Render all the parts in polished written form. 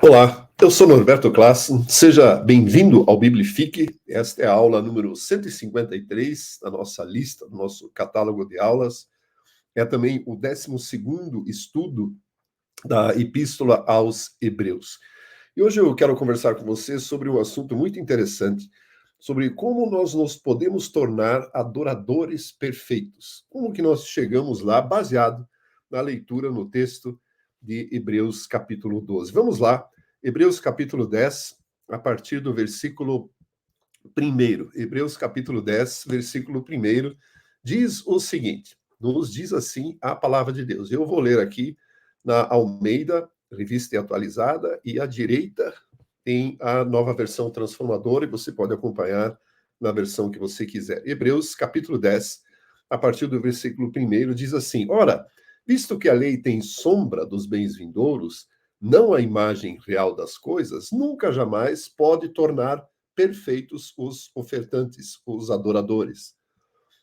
Olá, eu sou Norberto Classen, seja bem-vindo ao Biblifique. Esta é a aula número 153 da nossa lista, do nosso catálogo de aulas. É também o 12º estudo da Epístola aos Hebreus. E hoje eu quero conversar com você sobre um assunto muito interessante, sobre como nós nos podemos tornar adoradores perfeitos. Como que nós chegamos lá, baseado na leitura no texto de Hebreus capítulo 12. Vamos lá, Hebreus capítulo 10, a partir do versículo 1. Hebreus capítulo 10, versículo 1, diz o seguinte, nos diz assim a palavra de Deus. Eu vou ler aqui na Almeida, revista atualizada, e à direita tem a nova versão transformadora, e você pode acompanhar na versão que você quiser. Hebreus capítulo 10, a partir do versículo 1, diz assim: Ora, visto que a lei tem sombra dos bens vindouros, não a imagem real das coisas, nunca jamais pode tornar perfeitos os ofertantes, os adoradores,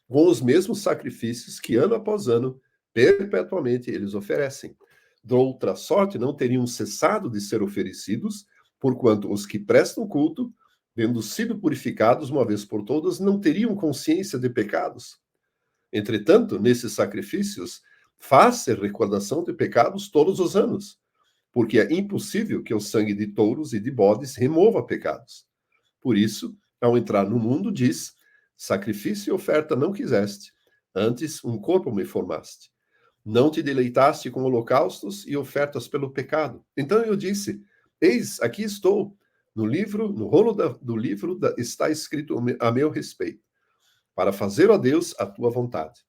com os mesmos sacrifícios que ano após ano, perpetuamente eles oferecem. De outra sorte, não teriam cessado de ser oferecidos, porquanto os que prestam culto, tendo sido purificados uma vez por todas, não teriam consciência de pecados. Entretanto, nesses sacrifícios, faz-se recordação de pecados todos os anos, porque é impossível que o sangue de touros e de bodes remova pecados. Por isso, ao entrar no mundo, diz: sacrifício e oferta não quiseste, antes um corpo me formaste. Não te deleitaste com holocaustos e ofertas pelo pecado. Então eu disse: eis, aqui estou. No rolo do livro está escrito a meu respeito, para fazer, ó Deus, a tua vontade.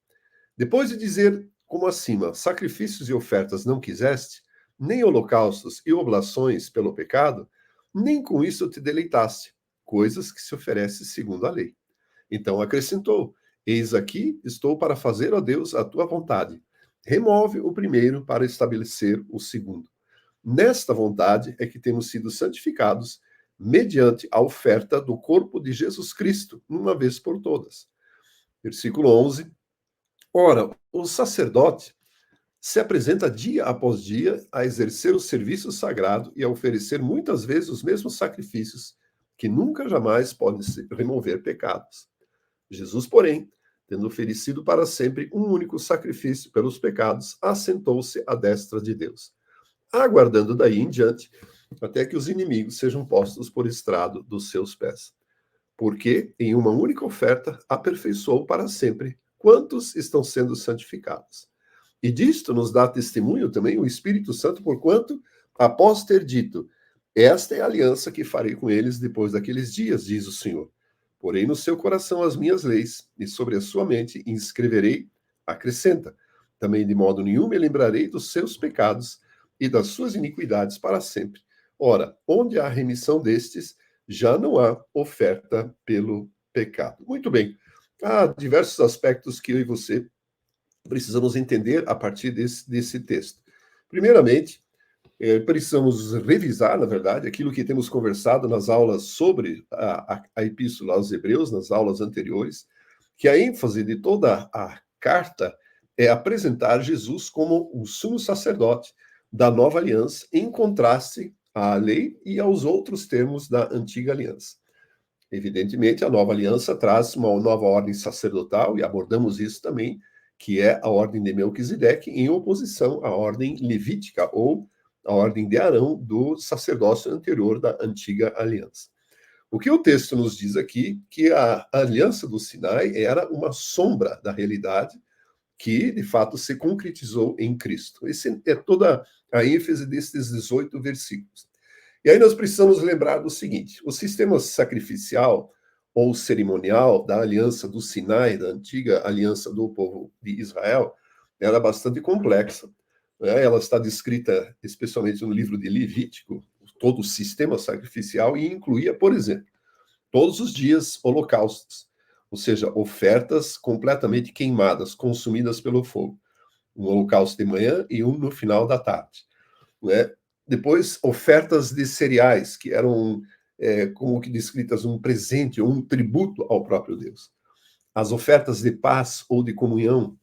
Depois de dizer, como acima, sacrifícios e ofertas não quiseste, nem holocaustos e oblações pelo pecado, nem com isso te deleitaste, coisas que se oferecem segundo a lei. Então acrescentou: eis aqui estou para fazer, ó Deus, a tua vontade. Remove o primeiro para estabelecer o segundo. Nesta vontade é que temos sido santificados mediante a oferta do corpo de Jesus Cristo, uma vez por todas. Versículo 11. Ora, o sacerdote se apresenta dia após dia a exercer o serviço sagrado e a oferecer muitas vezes os mesmos sacrifícios, que nunca jamais podem remover pecados. Jesus, porém, tendo oferecido para sempre um único sacrifício pelos pecados, assentou-se à destra de Deus, aguardando daí em diante até que os inimigos sejam postos por estrado dos seus pés. Porque em uma única oferta aperfeiçoou para sempre quantos estão sendo santificados. E disto nos dá testemunho também o Espírito Santo, porquanto, após ter dito: esta é a aliança que farei com eles depois daqueles dias, diz o Senhor. Porém no seu coração as minhas leis, e sobre a sua mente inscreverei, acrescenta, também de modo nenhum me lembrarei dos seus pecados e das suas iniquidades para sempre. Ora, onde há remissão destes, já não há oferta pelo pecado. Muito bem, há diversos aspectos que eu e você precisamos entender a partir desse texto. Primeiramente, precisamos revisar, na verdade, aquilo que temos conversado nas aulas sobre a Epístola aos Hebreus, nas aulas anteriores, que a ênfase de toda a carta é apresentar Jesus como o sumo sacerdote da nova aliança, em contraste à lei e aos outros termos da antiga aliança. Evidentemente, a nova aliança traz uma nova ordem sacerdotal, e abordamos isso também, que é a ordem de Melquisedeque, em oposição à ordem levítica, ou a ordem de Arão, do sacerdócio anterior da antiga aliança. O que o texto nos diz aqui, que a aliança do Sinai era uma sombra da realidade que, de fato, se concretizou em Cristo. Essa é toda a ênfase desses 18 versículos. E aí nós precisamos lembrar do seguinte: o sistema sacrificial ou cerimonial da aliança do Sinai, da antiga aliança do povo de Israel, era bastante complexa, né? Ela está descrita especialmente no livro de Levítico, todo o sistema sacrificial, e incluía, por exemplo, todos os dias holocaustos, ou seja, ofertas completamente queimadas, consumidas pelo fogo. Um holocausto de manhã e um no final da tarde, né? Depois, ofertas de cereais, que eram como que descritas um presente ou um tributo ao próprio Deus. As ofertas de paz ou de comunhão,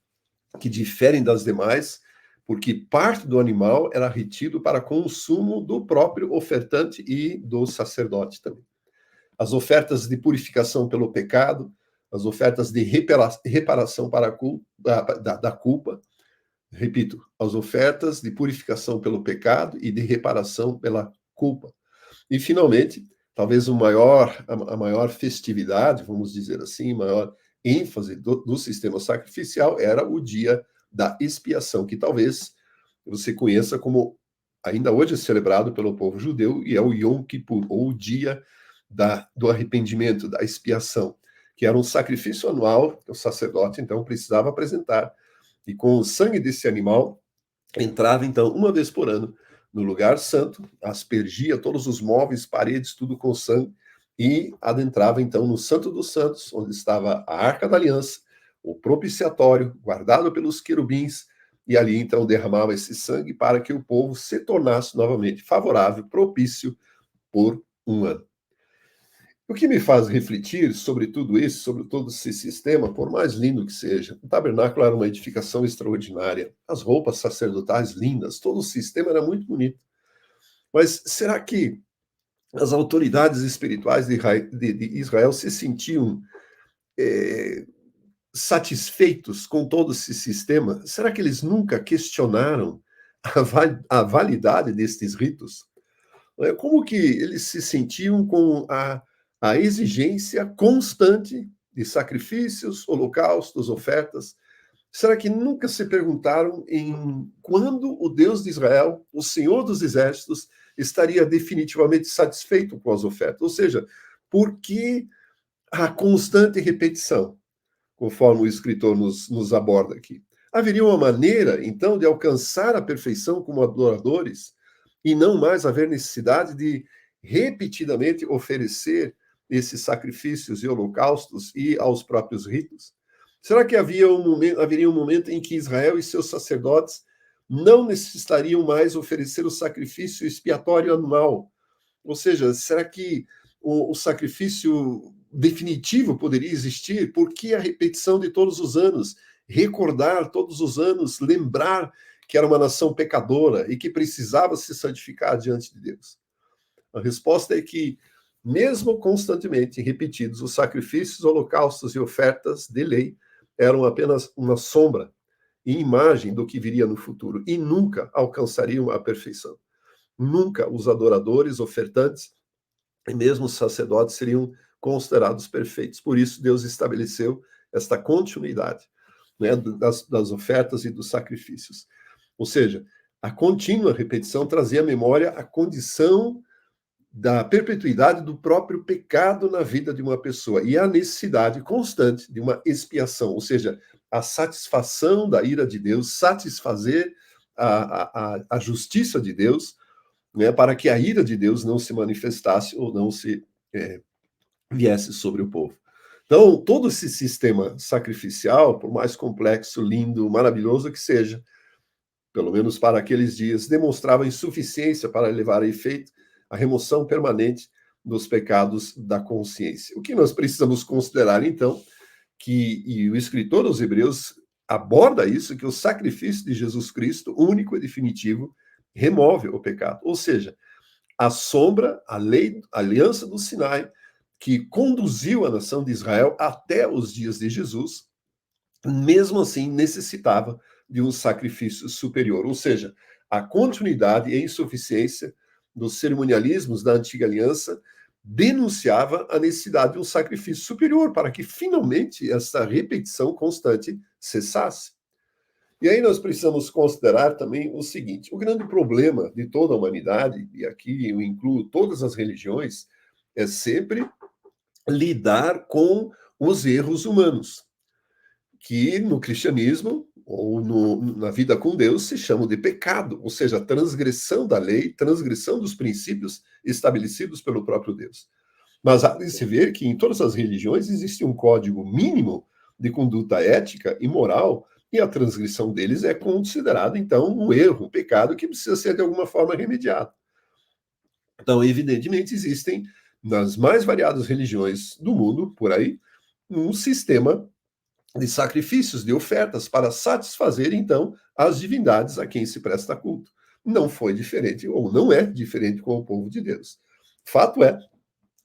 que diferem das demais, porque parte do animal era retido para consumo do próprio ofertante e do sacerdote também. As ofertas de purificação pelo pecado, as ofertas de reparação para da culpa, repito, as ofertas de purificação pelo pecado e de reparação pela culpa. E, finalmente, talvez a maior festividade, vamos dizer assim, maior ênfase do sistema sacrificial era o dia da expiação, que talvez você conheça como, ainda hoje é celebrado pelo povo judeu, e é o Yom Kippur, ou o dia do arrependimento, da expiação, que era um sacrifício anual que o sacerdote, então, precisava apresentar, e com o sangue desse animal, entrava, então, uma vez por ano, no lugar santo, aspergia todos os móveis, paredes, tudo com sangue, e adentrava, então, no Santo dos Santos, onde estava a Arca da Aliança, o propiciatório, guardado pelos querubins, e ali, então, derramava esse sangue para que o povo se tornasse novamente favorável, propício, por um ano. O que me faz refletir sobre tudo isso, sobre todo esse sistema, por mais lindo que seja, o tabernáculo era uma edificação extraordinária, as roupas sacerdotais lindas, todo o sistema era muito bonito. Mas será que as autoridades espirituais de Israel se sentiam satisfeitos com todo esse sistema? Será que eles nunca questionaram a validade destes ritos? Como que eles se sentiam com a exigência constante de sacrifícios, holocaustos, ofertas? Será que nunca se perguntaram em quando o Deus de Israel, o Senhor dos Exércitos, estaria definitivamente satisfeito com as ofertas? Ou seja, por que a constante repetição, conforme o escritor nos aborda aqui? Haveria uma maneira, então, de alcançar a perfeição como adoradores e não mais haver necessidade de repetidamente oferecer esses sacrifícios e holocaustos e aos próprios ritos? Será que haveria um momento em que Israel e seus sacerdotes não necessitariam mais oferecer o sacrifício expiatório anual? Ou seja, será que o sacrifício definitivo poderia existir? Por que a repetição de todos os anos? Recordar todos os anos, lembrar que era uma nação pecadora e que precisava se santificar diante de Deus? A resposta é que, mesmo constantemente repetidos, os sacrifícios, holocaustos e ofertas de lei eram apenas uma sombra e imagem do que viria no futuro e nunca alcançariam a perfeição. Nunca os adoradores, ofertantes e mesmo os sacerdotes seriam considerados perfeitos. Por isso, Deus estabeleceu esta continuidade, né, das ofertas e dos sacrifícios. Ou seja, a contínua repetição trazia à memória a condição da perpetuidade do próprio pecado na vida de uma pessoa e a necessidade constante de uma expiação, ou seja, a satisfação da ira de Deus, satisfazer a justiça de Deus, né, para que a ira de Deus não se manifestasse ou não se viesse sobre o povo. Então, todo esse sistema sacrificial, por mais complexo, lindo, maravilhoso que seja, pelo menos para aqueles dias, demonstrava insuficiência para levar a efeito a remoção permanente dos pecados da consciência. O que nós precisamos considerar, então, e o escritor aos Hebreus aborda isso, que o sacrifício de Jesus Cristo, único e definitivo, remove o pecado. Ou seja, a sombra, a lei, a aliança do Sinai, que conduziu a nação de Israel até os dias de Jesus, mesmo assim necessitava de um sacrifício superior. Ou seja, a continuidade e a insuficiência dos cerimonialismos da antiga aliança denunciava a necessidade de um sacrifício superior para que finalmente essa repetição constante cessasse. E aí nós precisamos considerar também o seguinte: o grande problema de toda a humanidade, e aqui eu incluo todas as religiões, é sempre lidar com os erros humanos, que no cristianismo ou na vida com Deus se chamam de pecado, ou seja, transgressão da lei, transgressão dos princípios estabelecidos pelo próprio Deus. Mas há de se ver que em todas as religiões existe um código mínimo de conduta ética e moral, e a transgressão deles é considerada, então, um erro, um pecado que precisa ser de alguma forma remediado. Então, evidentemente, existem nas mais variadas religiões do mundo, por aí, um sistema de sacrifícios, de ofertas, para satisfazer, então, às divindades a quem se presta culto. Não foi diferente, ou não é diferente com o povo de Deus. Fato é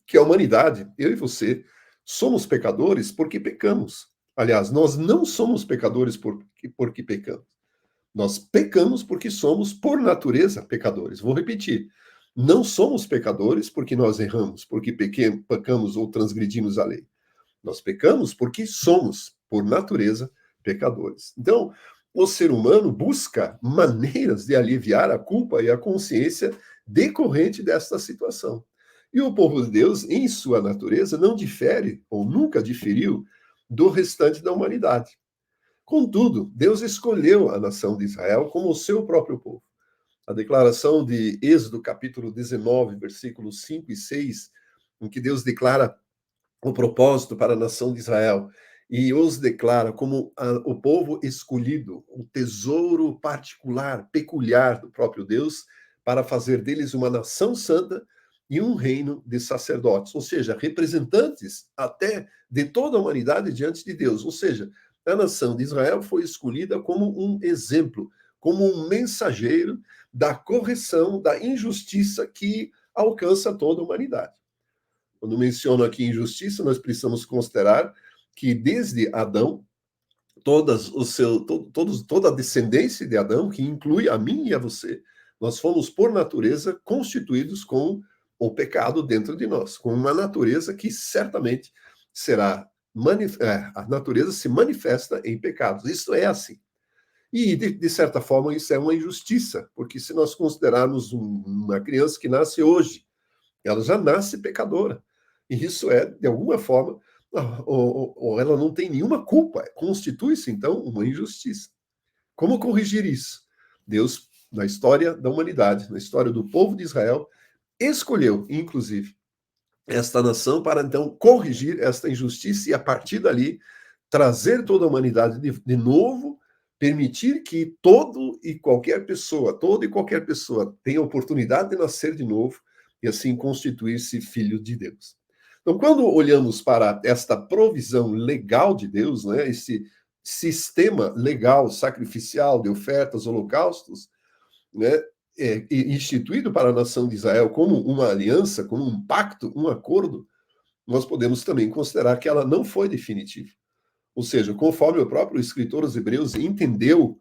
que a humanidade, eu e você, somos pecadores porque pecamos. Aliás, nós não somos pecadores porque pecamos. Nós pecamos porque somos, por natureza, pecadores. Vou repetir. Não somos pecadores porque nós erramos, porque pecamos ou transgredimos a lei. Nós pecamos porque somos, por natureza, pecadores. Então, o ser humano busca maneiras de aliviar a culpa e a consciência decorrente desta situação. E o povo de Deus, em sua natureza, não difere, ou nunca diferiu, do restante da humanidade. Contudo, Deus escolheu a nação de Israel como o seu próprio povo. A declaração de Êxodo, capítulo 19, versículos 5 e 6, em que Deus declara o propósito para a nação de Israel e os declara como o povo escolhido, um tesouro particular, peculiar do próprio Deus, para fazer deles uma nação santa e um reino de sacerdotes, ou seja, representantes até de toda a humanidade diante de Deus. Ou seja, a nação de Israel foi escolhida como um exemplo, como um mensageiro da correção da injustiça que alcança toda a humanidade. Quando menciono aqui injustiça, nós precisamos considerar que desde Adão, toda a descendência de Adão, que inclui a mim e a você, nós fomos, por natureza, constituídos com o pecado dentro de nós, com uma natureza que certamente será a natureza se manifesta em pecados. Isso é assim. E, de certa forma, isso é uma injustiça, porque se nós considerarmos uma criança que nasce hoje, ela já nasce pecadora. E isso é, de alguma forma, ou ela não tem nenhuma culpa. Constitui-se, então, uma injustiça. Como corrigir isso? Deus, na história da humanidade, na história do povo de Israel, escolheu, inclusive, esta nação para, então, corrigir esta injustiça e, a partir dali, trazer toda a humanidade de novo, permitir que toda e qualquer pessoa tenha a oportunidade de nascer de novo e, assim, constituir-se filho de Deus. Então, quando olhamos para esta provisão legal de Deus, né, esse sistema legal, sacrificial de ofertas, holocaustos, né, instituído para a nação de Israel como uma aliança, como um pacto, um acordo, nós podemos também considerar que ela não foi definitiva. Ou seja, conforme o próprio escritor aos Hebreus entendeu,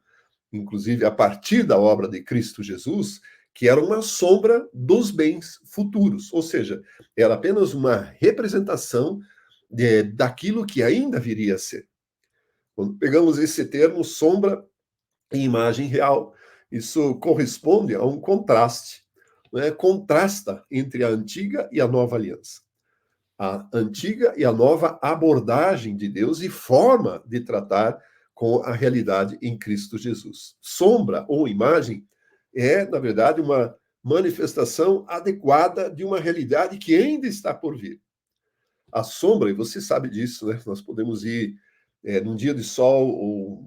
inclusive a partir da obra de Cristo Jesus, que era uma sombra dos bens futuros, ou seja, era apenas uma representação daquilo que ainda viria a ser. Quando pegamos esse termo, sombra e imagem real, isso corresponde a um contraste, né? Contrasta entre a antiga e a nova aliança. A antiga e a nova abordagem de Deus e forma de tratar com a realidade em Cristo Jesus. Sombra ou imagem é, na verdade, uma manifestação adequada de uma realidade que ainda está por vir. A sombra, e você sabe disso, né? Nós podemos ir num dia de sol ou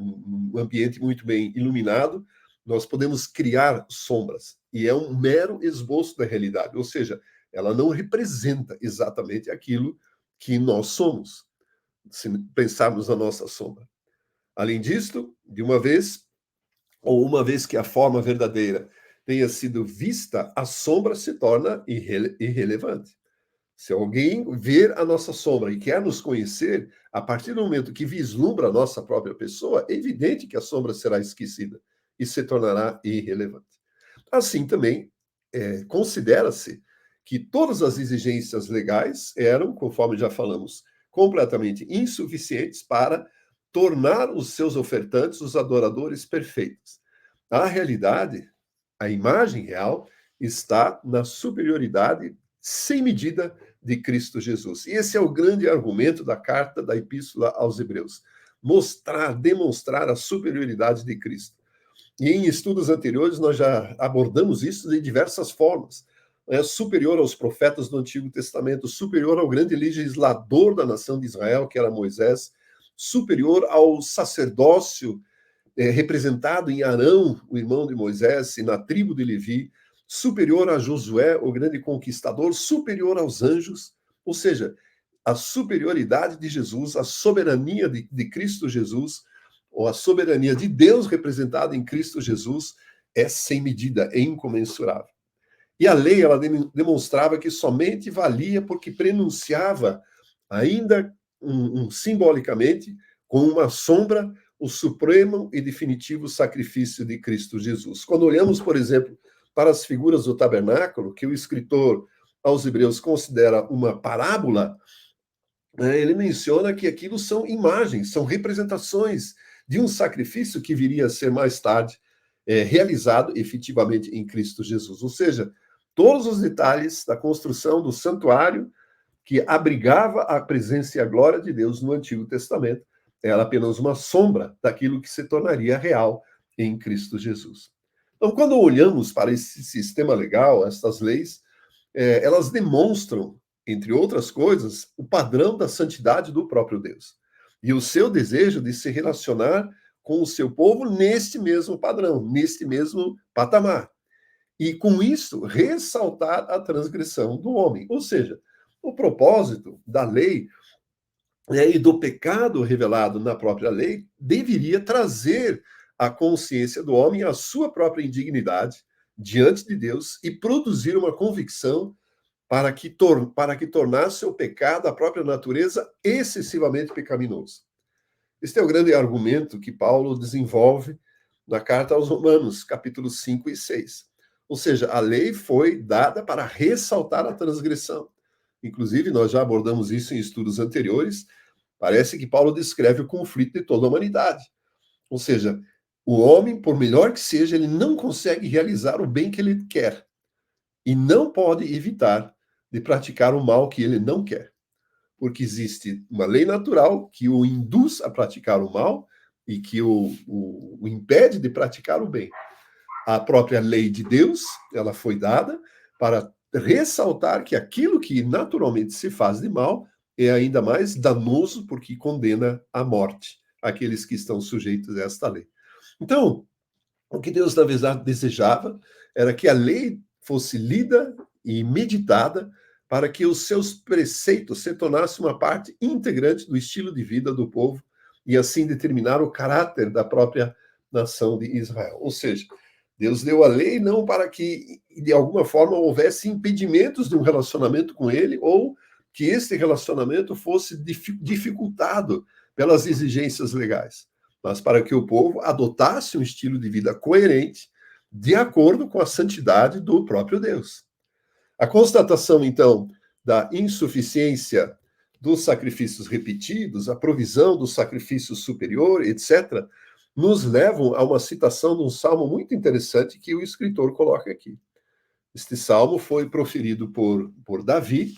um ambiente muito bem iluminado, nós podemos criar sombras. E é um mero esboço da realidade, ou seja, ela não representa exatamente aquilo que nós somos, se pensarmos na nossa sombra. Além disto, de uma vez, ou uma vez que a forma verdadeira tenha sido vista, a sombra se torna irrelevante. Se alguém ver a nossa sombra e quer nos conhecer, a partir do momento que vislumbra a nossa própria pessoa, é evidente que a sombra será esquecida e se tornará irrelevante. Assim também, considera-se que todas as exigências legais eram, conforme já falamos, completamente insuficientes para tornar os seus ofertantes os adoradores perfeitos. A realidade, a imagem real, está na superioridade sem medida de Cristo Jesus. E esse é o grande argumento da carta da Epístola aos Hebreus. Demonstrar a superioridade de Cristo. E em estudos anteriores nós já abordamos isso de diversas formas. Superior aos profetas do Antigo Testamento, superior ao grande legislador da nação de Israel, que era Moisés, superior ao sacerdócio representado em Arão, o irmão de Moisés, e na tribo de Levi, superior a Josué, o grande conquistador, superior aos anjos, ou seja, a superioridade de Jesus, a soberania de Cristo Jesus, ou a soberania de Deus representada em Cristo Jesus é sem medida, é incomensurável. E a lei, ela demonstrava que somente valia porque prenunciava, ainda simbolicamente, com uma sombra, o supremo e definitivo sacrifício de Cristo Jesus. Quando olhamos, por exemplo, para as figuras do tabernáculo, que o escritor aos Hebreus considera uma parábola, ele menciona que aquilo são imagens, são representações de um sacrifício que viria a ser mais tarde realizado efetivamente em Cristo Jesus. Ou seja, todos os detalhes da construção do santuário que abrigava a presença e a glória de Deus no Antigo Testamento era apenas uma sombra daquilo que se tornaria real em Cristo Jesus. Então, quando olhamos para esse sistema legal, essas leis, elas demonstram, entre outras coisas, o padrão da santidade do próprio Deus e o seu desejo de se relacionar com o seu povo neste mesmo padrão, neste mesmo patamar. E, com isso, ressaltar a transgressão do homem. Ou seja, o propósito da lei e do pecado revelado na própria lei deveria trazer à consciência do homem a sua própria indignidade diante de Deus e produzir uma convicção para que tornasse o pecado, a própria natureza, excessivamente pecaminoso. Este é o grande argumento que Paulo desenvolve na carta aos Romanos, capítulos 5 e 6. Ou seja, a lei foi dada para ressaltar a transgressão. Inclusive, nós já abordamos isso em estudos anteriores. Parece que Paulo descreve o conflito de toda a humanidade. Ou seja, o homem, por melhor que seja, ele não consegue realizar o bem que ele quer. E não pode evitar de praticar o mal que ele não quer. Porque existe uma lei natural que o induz a praticar o mal e que o impede de praticar o bem. A própria lei de Deus, ela foi dada para ressaltar que aquilo que naturalmente se faz de mal é ainda mais danoso porque condena à morte aqueles que estão sujeitos a esta lei. Então, o que Deus, na verdade, desejava era que a lei fosse lida e meditada para que os seus preceitos se tornassem uma parte integrante do estilo de vida do povo e assim determinar o caráter da própria nação de Israel. Ou seja, Deus deu a lei não para que, de alguma forma, houvesse impedimentos de um relacionamento com ele ou que esse relacionamento fosse dificultado pelas exigências legais, mas para que o povo adotasse um estilo de vida coerente de acordo com a santidade do próprio Deus. A constatação, então, da insuficiência dos sacrifícios repetidos, a provisão do sacrifício superior, etc., nos levam a uma citação de um salmo muito interessante que o escritor coloca aqui. Este salmo foi proferido por Davi,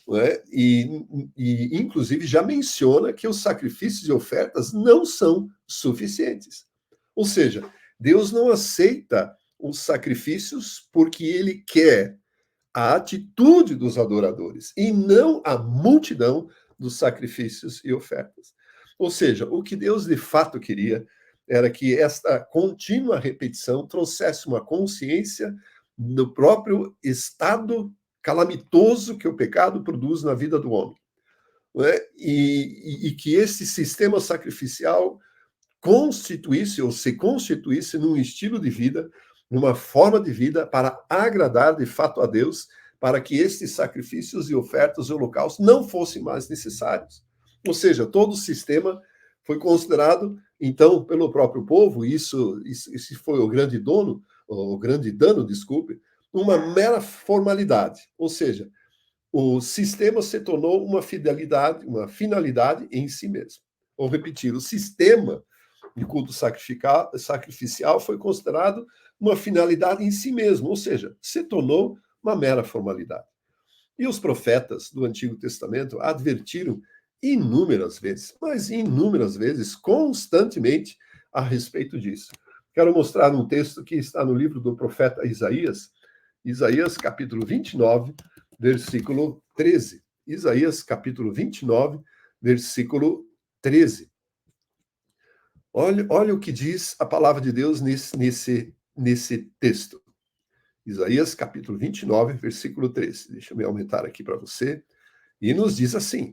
né, e, inclusive, já menciona que os sacrifícios e ofertas não são suficientes. Ou seja, Deus não aceita os sacrifícios porque ele quer a atitude dos adoradores e não a multidão dos sacrifícios e ofertas. Ou seja, o que Deus de fato queria era que esta contínua repetição trouxesse uma consciência do próprio estado calamitoso que o pecado produz na vida do homem. Né? E que esse sistema sacrificial constituísse ou se constituísse num estilo de vida, numa forma de vida para agradar de fato a Deus, para que estes sacrifícios e ofertas e holocaustos não fossem mais necessários. Ou seja, todo o sistema foi considerado, então, pelo próprio povo, isso foi o grande dano, desculpe, uma mera formalidade. Ou seja, o sistema se tornou uma finalidade em si mesmo. Vou repetir, o sistema de culto sacrificial foi considerado uma finalidade em si mesmo, ou seja, se tornou uma mera formalidade. E os profetas do Antigo Testamento advertiram inúmeras vezes, mas inúmeras vezes, constantemente, a respeito disso. Quero mostrar um texto que está no livro do profeta Isaías, Isaías capítulo 29, versículo 13. Isaías capítulo 29, versículo 13. Olha o que diz a palavra de Deus nesse texto. Isaías capítulo 29, versículo 13. Deixa eu me aumentar aqui para você. E nos diz assim: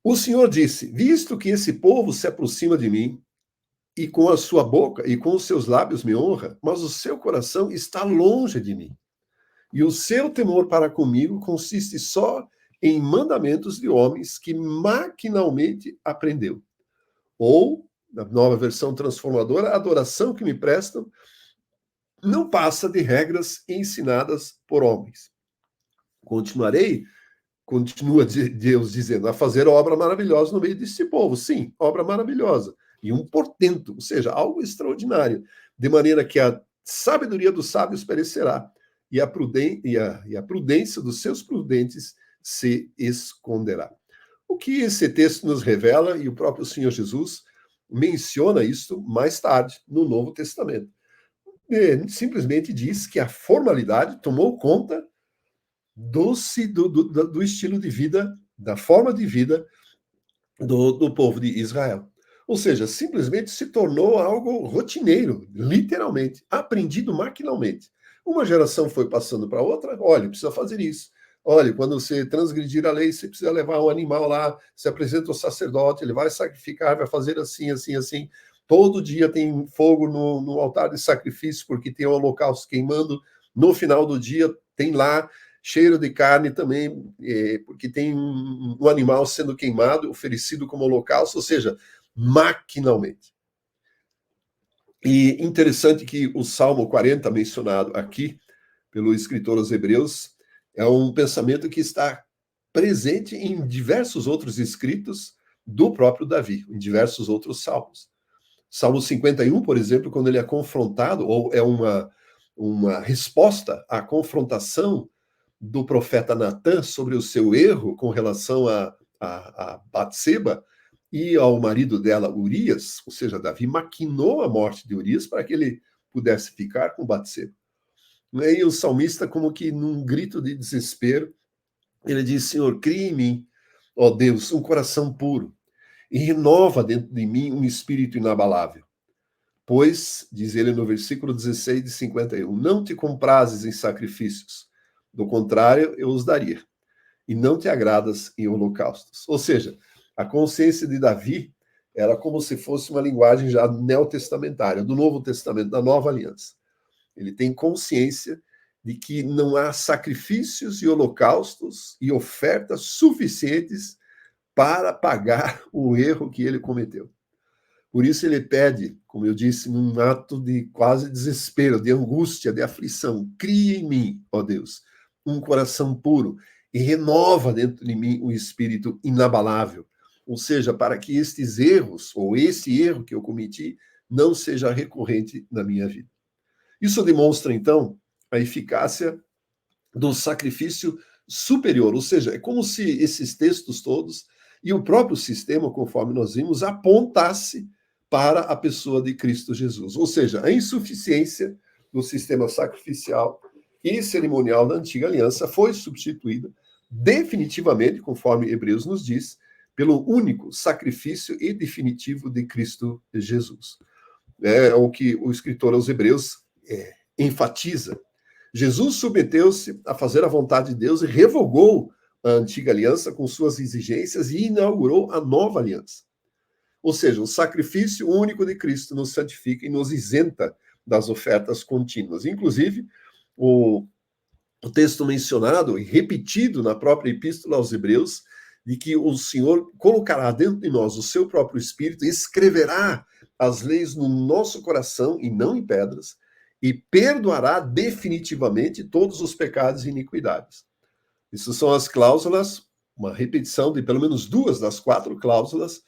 O Senhor disse: Visto que esse povo se aproxima de mim, e com a sua boca e com os seus lábios me honra, mas o seu coração está longe de mim. E o seu temor para comigo consiste só em mandamentos de homens que maquinalmente aprendeu. Ou, na nova versão transformadora, a adoração que me prestam não passa de regras ensinadas por homens. Continua Deus dizendo, a fazer obra maravilhosa no meio deste povo. Sim, obra maravilhosa. E um portento, ou seja, algo extraordinário. De maneira que a sabedoria dos sábios perecerá e a prudência dos seus prudentes se esconderá. O que esse texto nos revela, e o próprio Senhor Jesus menciona isso mais tarde, no Novo Testamento. Simplesmente diz que a formalidade tomou conta do estilo de vida, da forma de vida do povo de Israel. Ou seja, simplesmente se tornou algo rotineiro, literalmente, aprendido maquinalmente. Uma geração foi passando para outra, olha, precisa fazer isso. Olha, quando você transgredir a lei, você precisa levar um animal lá, se apresenta ao sacerdote, ele vai sacrificar, vai fazer assim, assim, assim. Todo dia tem fogo no altar de sacrifício, porque tem o holocausto queimando. No final do dia tem lá cheiro de carne também, porque tem um animal sendo queimado, oferecido como holocausto, ou seja, maquinalmente. E interessante que o Salmo 40, mencionado aqui pelo escritor aos Hebreus, é um pensamento que está presente em diversos outros escritos do próprio Davi, em diversos outros salmos. Salmo 51, por exemplo, quando ele é confrontado, ou é uma resposta à confrontação do profeta Natã sobre o seu erro com relação a Batseba e ao marido dela, Urias, ou seja, Davi maquinou a morte de Urias para que ele pudesse ficar com Batseba. E o salmista, como que num grito de desespero, ele diz, Senhor, cria em mim, ó Deus, um coração puro e renova dentro de mim um espírito inabalável. Pois, diz ele no versículo 16 de 51, não te comprases em sacrifícios, do contrário, eu os daria. E não te agradas em holocaustos. Ou seja, a consciência de Davi era como se fosse uma linguagem já neotestamentária, do Novo Testamento, da Nova Aliança. Ele tem consciência de que não há sacrifícios e holocaustos e ofertas suficientes para pagar o erro que ele cometeu. Por isso ele pede, como eu disse, num ato de quase desespero, de angústia, de aflição, cria em mim, ó Deus, um coração puro e renova dentro de mim um espírito inabalável. Ou seja, para que estes erros, ou esse erro que eu cometi, não seja recorrente na minha vida. Isso demonstra, então, a eficácia do sacrifício superior, ou seja, é como se esses textos todos e o próprio sistema, conforme nós vimos, apontasse para a pessoa de Cristo Jesus. Ou seja, a insuficiência do sistema sacrificial e cerimonial da antiga aliança foi substituída definitivamente, conforme Hebreus nos diz, pelo único sacrifício e definitivo de Cristo Jesus. É o que o escritor aos Hebreus enfatiza. Jesus submeteu-se a fazer a vontade de Deus e revogou a antiga aliança com suas exigências e inaugurou a nova aliança. Ou seja, o sacrifício único de Cristo nos santifica e nos isenta das ofertas contínuas. Inclusive, o texto mencionado e repetido na própria Epístola aos Hebreus, de que o Senhor colocará dentro de nós o seu próprio Espírito e escreverá as leis no nosso coração e não em pedras, e perdoará definitivamente todos os pecados e iniquidades. Isso são as cláusulas, uma repetição de pelo menos 2 das 4 cláusulas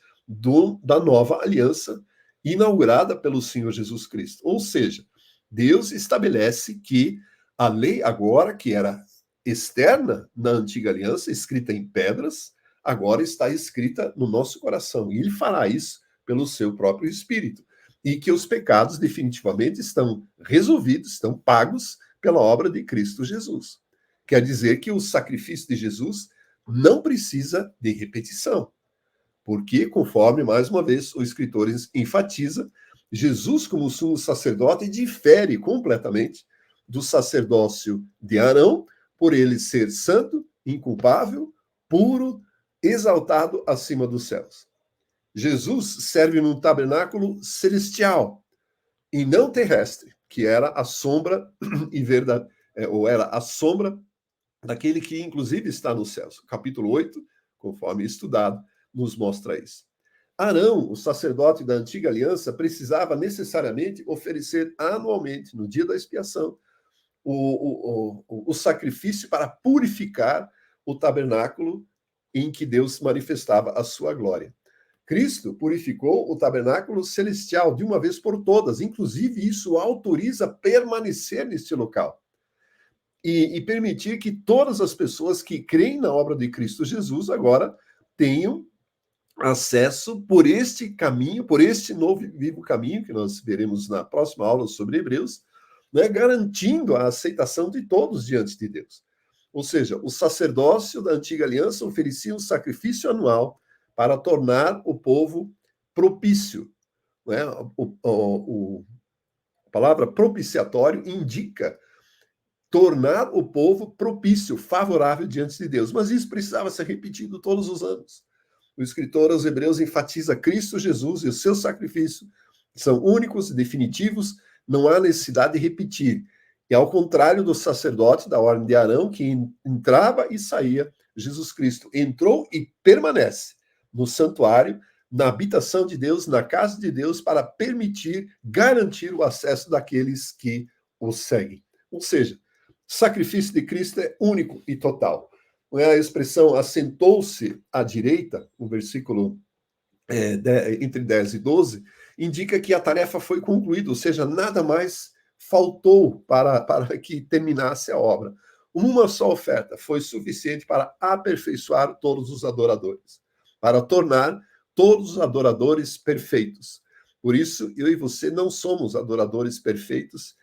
da nova aliança inaugurada pelo Senhor Jesus Cristo. Ou seja, Deus estabelece que a lei agora, que era externa na antiga aliança, escrita em pedras, agora está escrita no nosso coração. E ele fará isso pelo seu próprio Espírito. E que os pecados definitivamente estão resolvidos, estão pagos pela obra de Cristo Jesus. Quer dizer que o sacrifício de Jesus não precisa de repetição. Porque, conforme, mais uma vez, o escritor enfatiza, Jesus, como sumo sacerdote, difere completamente do sacerdócio de Arão, por ele ser santo, inculpável, puro, exaltado acima dos céus. Jesus serve num tabernáculo celestial e não terrestre, que era a sombra e verdade, ou era a sombra daquele que inclusive está nos céus. Capítulo 8, conforme estudado, nos mostra isso. Arão, o sacerdote da antiga aliança, precisava necessariamente oferecer anualmente, no dia da expiação, o sacrifício para purificar o tabernáculo em que Deus manifestava a sua glória. Cristo purificou o tabernáculo celestial de uma vez por todas, inclusive isso autoriza permanecer neste local e permitir que todas as pessoas que creem na obra de Cristo Jesus agora tenham acesso por este caminho, por este novo vivo caminho, que nós veremos na próxima aula sobre Hebreus, né, garantindo a aceitação de todos diante de Deus. Ou seja, o sacerdócio da antiga aliança oferecia um sacrifício anual para tornar o povo propício. Né? A palavra propiciatório indica tornar o povo propício, favorável diante de Deus. Mas isso precisava ser repetido todos os anos. O escritor aos Hebreus enfatiza Cristo Jesus e o seu sacrifício são únicos e definitivos, não há necessidade de repetir. E ao contrário do sacerdote da ordem de Arão, que entrava e saía, Jesus Cristo entrou e permanece no santuário, na habitação de Deus, na casa de Deus, para permitir, garantir o acesso daqueles que o seguem. Ou seja, o sacrifício de Cristo é único e total. A expressão assentou-se à direita, no versículo entre 10 e 12, indica que a tarefa foi concluída, ou seja, nada mais faltou para que terminasse a obra. Uma só oferta foi suficiente para aperfeiçoar todos os adoradores, para tornar todos os adoradores perfeitos. Por isso, eu e você não somos adoradores perfeitos,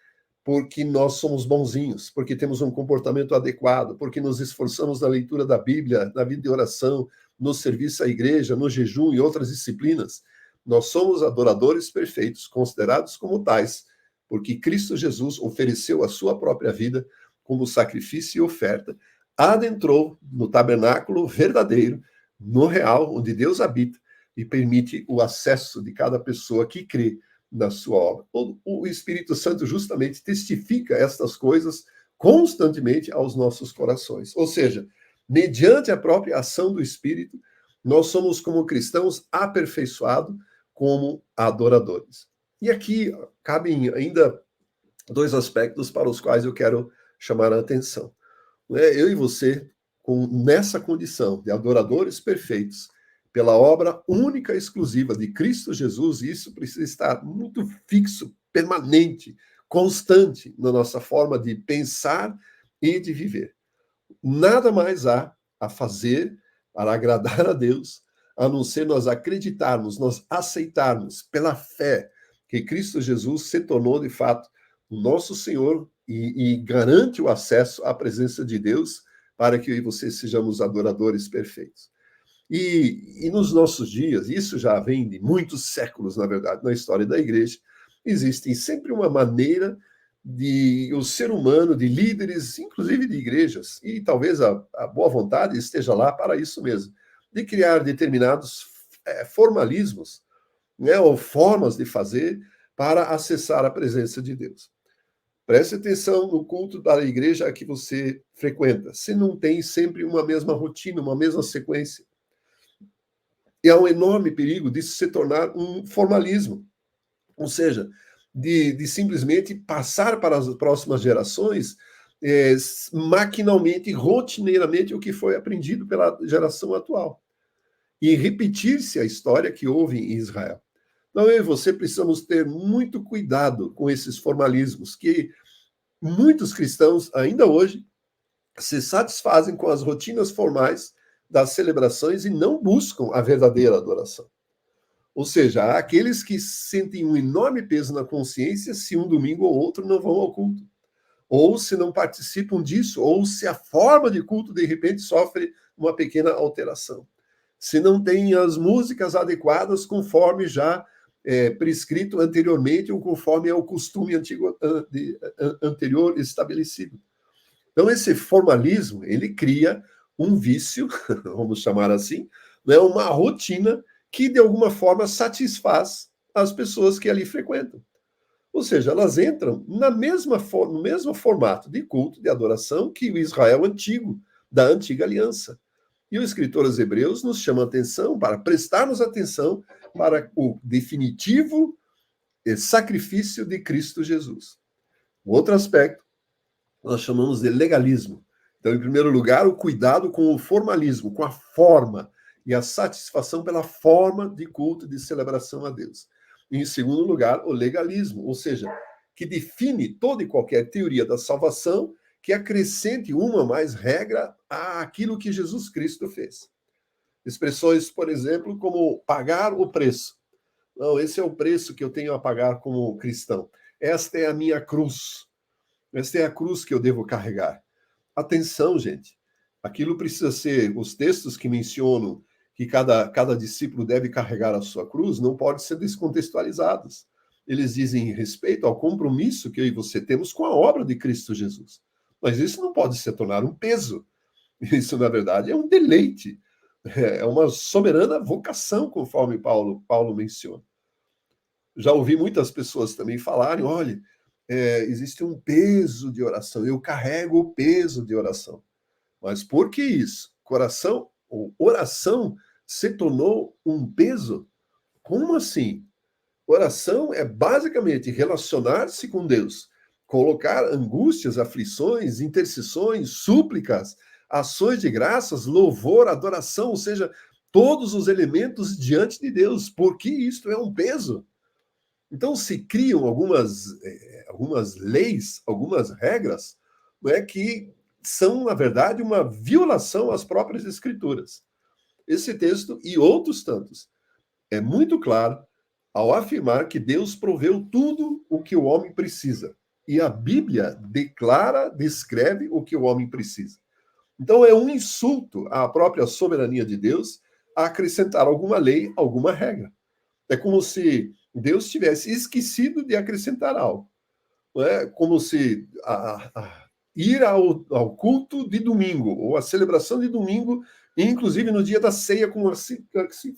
porque nós somos bonzinhos, porque temos um comportamento adequado, porque nos esforçamos na leitura da Bíblia, na vida de oração, no serviço à igreja, no jejum e outras disciplinas. Nós somos adoradores perfeitos, considerados como tais, porque Cristo Jesus ofereceu a sua própria vida como sacrifício e oferta, adentrou no tabernáculo verdadeiro, no real, onde Deus habita, e permite o acesso de cada pessoa que crê na sua obra. O Espírito Santo justamente testifica estas coisas constantemente aos nossos corações. Ou seja, mediante a própria ação do Espírito, nós somos, como cristãos, aperfeiçoados como adoradores. E aqui cabem ainda dois aspectos para os quais eu quero chamar a atenção. Eu e você, nessa condição de adoradores perfeitos, pela obra única e exclusiva de Cristo Jesus, e isso precisa estar muito fixo, permanente, constante na nossa forma de pensar e de viver. Nada mais há a fazer para agradar a Deus, a não ser nós acreditarmos, nós aceitarmos pela fé que Cristo Jesus se tornou de fato o nosso Senhor e garante o acesso à presença de Deus para que eu e você sejamos adoradores perfeitos. E nos nossos dias, isso já vem de muitos séculos, na verdade, na história da igreja, existe sempre uma maneira de o ser humano, de líderes, inclusive de igrejas, e talvez a boa vontade esteja lá para isso mesmo, de criar determinados formalismos, né, ou formas de fazer para acessar a presença de Deus. Preste atenção no culto da igreja que você frequenta. Se não tem sempre uma mesma rotina, uma mesma sequência. E há um enorme perigo disso se tornar um formalismo. Ou seja, de simplesmente passar para as próximas gerações maquinalmente, rotineiramente, o que foi aprendido pela geração atual. E repetir-se a história que houve em Israel. Então, eu e você precisamos ter muito cuidado com esses formalismos, que muitos cristãos, ainda hoje, se satisfazem com as rotinas formais das celebrações e não buscam a verdadeira adoração. Ou seja, há aqueles que sentem um enorme peso na consciência se um domingo ou outro não vão ao culto. Ou se não participam disso, ou se a forma de culto, de repente, sofre uma pequena alteração. Se não tem as músicas adequadas conforme já prescrito anteriormente ou conforme é o costume anterior estabelecido. Então, esse formalismo, ele cria um vício, vamos chamar assim, né, uma rotina que de alguma forma satisfaz as pessoas que ali frequentam. Ou seja, elas entram no mesmo formato de culto, de adoração que o Israel antigo, da antiga aliança. E o escritor aos Hebreus nos chama a atenção para prestarmos atenção para o definitivo sacrifício de Cristo Jesus. O outro aspecto nós chamamos de legalismo. Então, em primeiro lugar, o cuidado com o formalismo, com a forma e a satisfação pela forma de culto e de celebração a Deus. E, em segundo lugar, o legalismo, ou seja, que define toda e qualquer teoria da salvação que acrescente uma ou mais regra àquilo que Jesus Cristo fez. Expressões, por exemplo, como pagar o preço. Não, esse é o preço que eu tenho a pagar como cristão. Esta é a minha cruz. Esta é a cruz que eu devo carregar. Atenção, gente. Aquilo precisa ser, os textos que mencionam que cada discípulo deve carregar a sua cruz, não podem ser descontextualizados. Eles dizem respeito ao compromisso que eu e você temos com a obra de Cristo Jesus. Mas isso não pode se tornar um peso. Isso, na verdade, é um deleite. É uma soberana vocação, conforme Paulo menciona. Já ouvi muitas pessoas também falarem, olha, existe um peso de oração, eu carrego o peso de oração. Mas por que isso? Oração se tornou um peso? Como assim? Oração é basicamente relacionar-se com Deus, colocar angústias, aflições, intercessões, súplicas, ações de graças, louvor, adoração, ou seja, todos os elementos diante de Deus, porque isto é um peso. Então se criam algumas leis, algumas regras, que são, na verdade, uma violação às próprias Escrituras. Esse texto e outros tantos é muito claro ao afirmar que Deus proveu tudo o que o homem precisa. E a Bíblia descreve o que o homem precisa. Então é um insulto à própria soberania de Deus acrescentar alguma lei, alguma regra. É como se Deus tivesse esquecido de acrescentar algo. Não é como se ir ao culto de domingo, ou a celebração de domingo, inclusive no dia da ceia, como se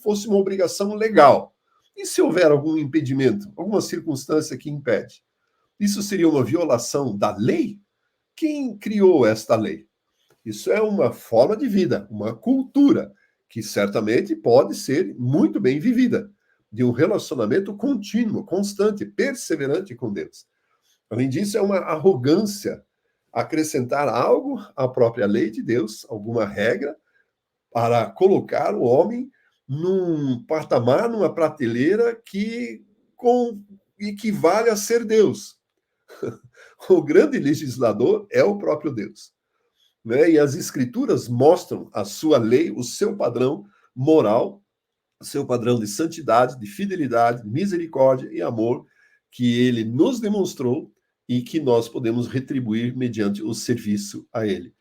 fosse uma obrigação legal. E se houver algum impedimento, alguma circunstância que impede? Isso seria uma violação da lei? Quem criou esta lei? Isso é uma forma de vida, uma cultura, que certamente pode ser muito bem vivida, de um relacionamento contínuo, constante, perseverante com Deus. Além disso, é uma arrogância acrescentar algo à própria lei de Deus, alguma regra, para colocar o homem num patamar, numa prateleira que equivale a ser Deus. O grande legislador é o próprio Deus. E as Escrituras mostram a sua lei, o seu padrão moral, o seu padrão de santidade, de fidelidade, de misericórdia e amor, que ele nos demonstrou e que nós podemos retribuir mediante o serviço a ele.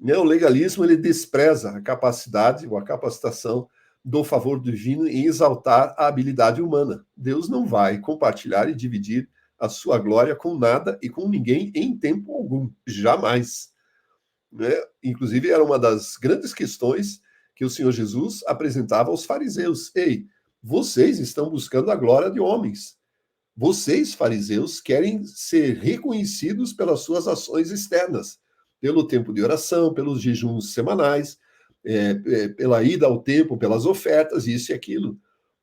O legalismo, ele despreza a capacidade ou a capacitação do favor divino em exaltar a habilidade humana. Deus não vai compartilhar e dividir a sua glória com nada e com ninguém em tempo algum, jamais. Inclusive, era uma das grandes questões que o Senhor Jesus apresentava aos fariseus. Ei, vocês estão buscando a glória de homens. Vocês, fariseus, querem ser reconhecidos pelas suas ações externas, pelo tempo de oração, pelos jejuns semanais, pela ida ao templo, pelas ofertas, isso e aquilo.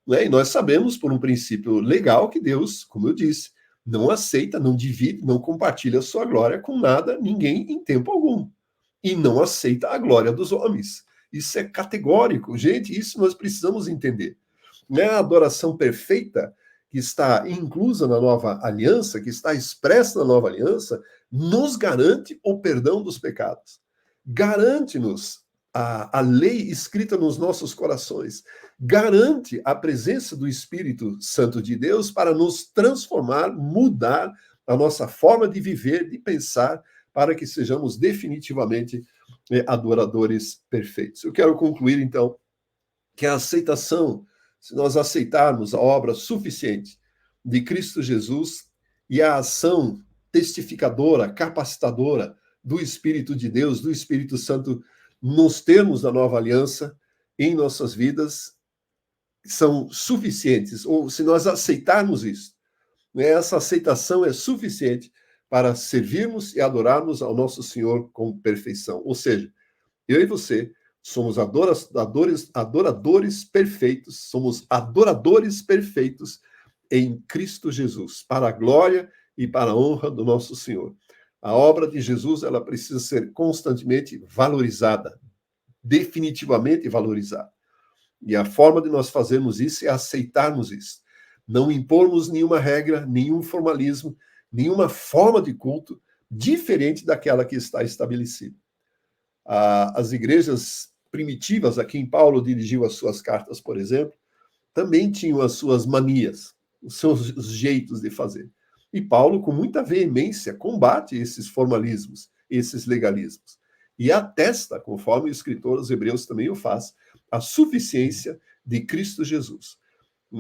E nós sabemos, por um princípio legal, que Deus, como eu disse, não aceita, não divide, não compartilha a sua glória com nada, ninguém, em tempo algum. E não aceita a glória dos homens. Isso é categórico. Gente, isso nós precisamos entender. A adoração perfeita que está inclusa na nova aliança, que está expressa na nova aliança, nos garante o perdão dos pecados. Garante-nos a lei escrita nos nossos corações. Garante a presença do Espírito Santo de Deus para nos transformar, mudar a nossa forma de viver, de pensar, para que sejamos definitivamente adoradores perfeitos. Eu quero concluir, então, que a aceitação, se nós aceitarmos a obra suficiente de Cristo Jesus e a ação testificadora, capacitadora do Espírito de Deus, do Espírito Santo, nos termos da nova aliança em nossas vidas, são suficientes, ou se nós aceitarmos isso, né, essa aceitação é suficiente para servirmos e adorarmos ao nosso Senhor com perfeição. Ou seja, eu e você somos adoradores perfeitos, somos adoradores perfeitos em Cristo Jesus, para a glória e para a honra do nosso Senhor. A obra de Jesus, ela precisa ser constantemente valorizada, definitivamente valorizada. E a forma de nós fazermos isso é aceitarmos isso. Não impormos nenhuma regra, nenhum formalismo, nenhuma forma de culto diferente daquela que está estabelecida. As igrejas primitivas, a quem Paulo dirigiu as suas cartas, por exemplo, também tinham as suas manias, os seus jeitos de fazer. E Paulo, com muita veemência, combate esses formalismos, esses legalismos. E atesta, conforme o escritor aos Hebreus também o faz, a suficiência de Cristo Jesus.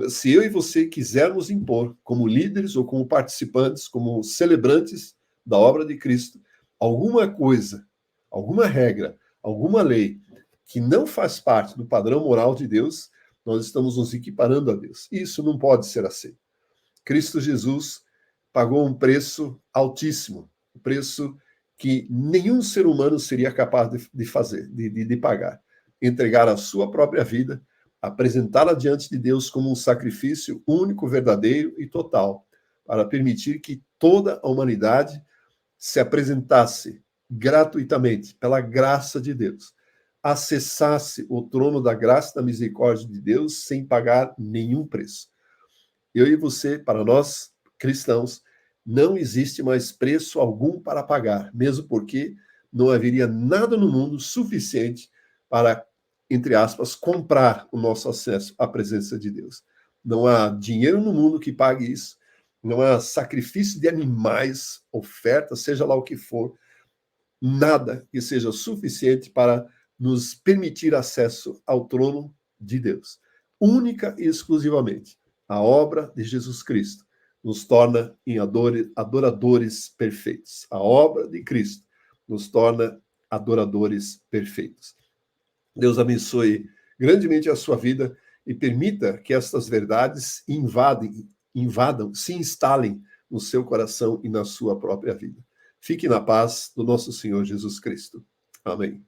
Se eu e você quisermos impor, como líderes ou como participantes, como celebrantes da obra de Cristo, alguma coisa, alguma regra, alguma lei que não faz parte do padrão moral de Deus, nós estamos nos equiparando a Deus. Isso não pode ser aceito. Cristo Jesus pagou um preço altíssimo, um preço que nenhum ser humano seria capaz de fazer, de pagar. Entregar a sua própria vida, apresentá-la diante de Deus como um sacrifício único, verdadeiro e total, para permitir que toda a humanidade se apresentasse gratuitamente, pela graça de Deus, acessasse o trono da graça e da misericórdia de Deus sem pagar nenhum preço. Eu e você, para nós cristãos, não existe mais preço algum para pagar, mesmo porque não haveria nada no mundo suficiente para, entre aspas, comprar o nosso acesso à presença de Deus. Não há dinheiro no mundo que pague isso, não há sacrifício de animais, oferta, seja lá o que for, nada que seja suficiente para nos permitir acesso ao trono de Deus. Única e exclusivamente a obra de Jesus Cristo nos torna em adoradores perfeitos. A obra de Cristo nos torna adoradores perfeitos. Deus abençoe grandemente a sua vida e permita que estas verdades invadam, se instalem no seu coração e na sua própria vida. Fique na paz do nosso Senhor Jesus Cristo. Amém.